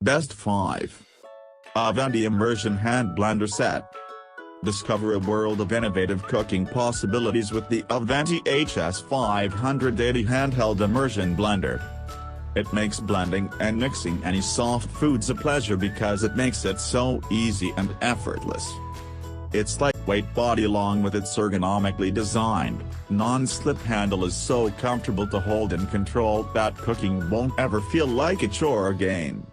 Best 5. Ovente Immersion Hand Blender Set. Discover a world of innovative cooking possibilities with the Ovente HS580 handheld immersion blender. It makes blending and mixing any soft foods a pleasure because it makes it so easy and effortless. Its lightweight body along with its ergonomically designed, non-slip handle is so comfortable to hold and control that cooking won't ever feel like a chore again.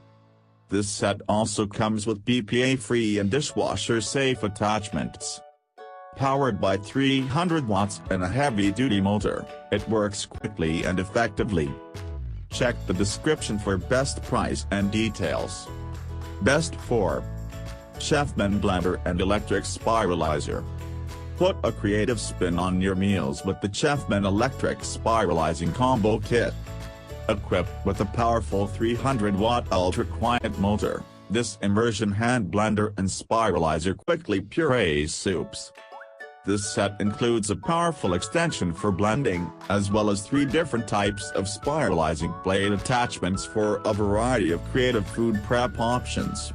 This set also comes with BPA-free and dishwasher-safe attachments. Powered by 300 watts and a heavy-duty motor, it works quickly and effectively. Check the description for best price and details. Best 4. Chefman Blender and Electric Spiralizer. Put a creative spin on your meals with the Chefman Electric Spiralizing Combo Kit. Equipped with a powerful 300-watt ultra-quiet motor, this immersion hand blender and spiralizer quickly purees soups. This set includes a powerful extension for blending, as well as 3 different types of spiralizing blade attachments for a variety of creative food prep options.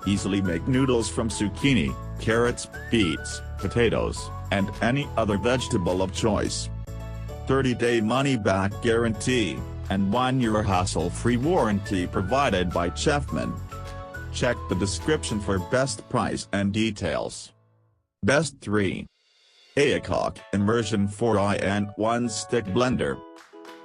Easily make noodles from zucchini, carrots, beets, potatoes, and any other vegetable of choice. 30-day money-back guarantee, and 1-year hassle-free warranty provided by Chefman. Check the description for best price and details. Best 3. Aicok Immersion 4-in-1 Stick Blender.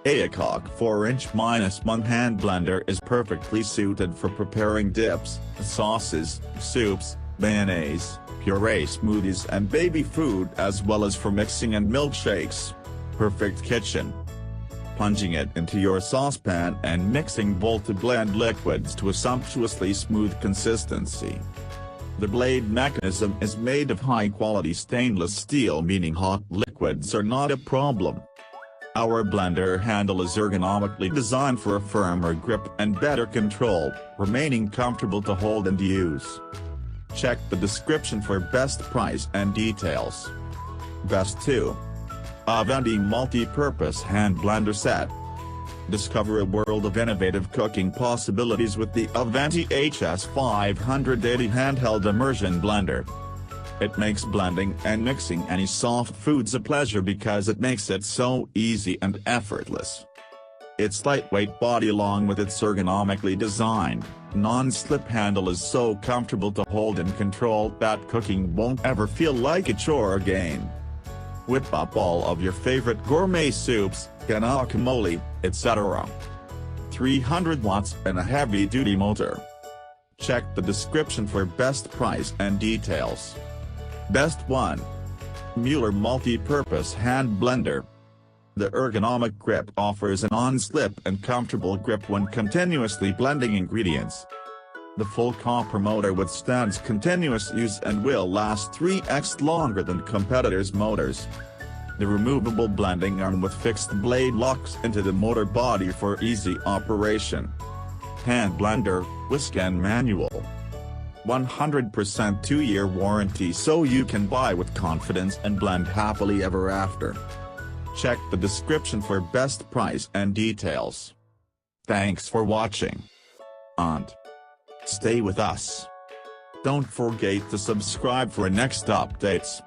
Aicok 4-inch-1 hand blender is perfectly suited for preparing dips, sauces, soups, mayonnaise, puree smoothies and baby food as well as for mixing and milkshakes. Perfect kitchen. Plunging it into your saucepan and mixing bowl to blend liquids to a sumptuously smooth consistency. The blade mechanism is made of high-quality stainless steel, meaning hot liquids are not a problem. Our blender handle is ergonomically designed for a firmer grip and better control, remaining comfortable to hold and use. Check the description for best price and details. Best 2. Ovente Multi-Purpose Hand Blender Set. Discover a world of innovative cooking possibilities with the Ovente HS580 handheld immersion blender. It makes blending and mixing any soft foods a pleasure because it makes it so easy and effortless. Its lightweight body along with its ergonomically designed, non-slip handle is so comfortable to hold and control that cooking won't ever feel like a chore again. Whip up all of your favorite gourmet soups, guacamole, etc. 300 watts and a heavy-duty motor. Check the description for best price and details. Best 1. Mueller Multi-Purpose Hand Blender. The ergonomic grip offers an on-slip and comfortable grip when continuously blending ingredients. The full copper motor withstands continuous use and will last 3x longer than competitors' motors. The removable blending arm with fixed blade locks into the motor body for easy operation. Hand blender, whisk and manual. 100% 2-year warranty so you can buy with confidence and blend happily ever after. Check the description for best price and details. Thanks for watching. And stay with us. Don't forget to subscribe for next updates.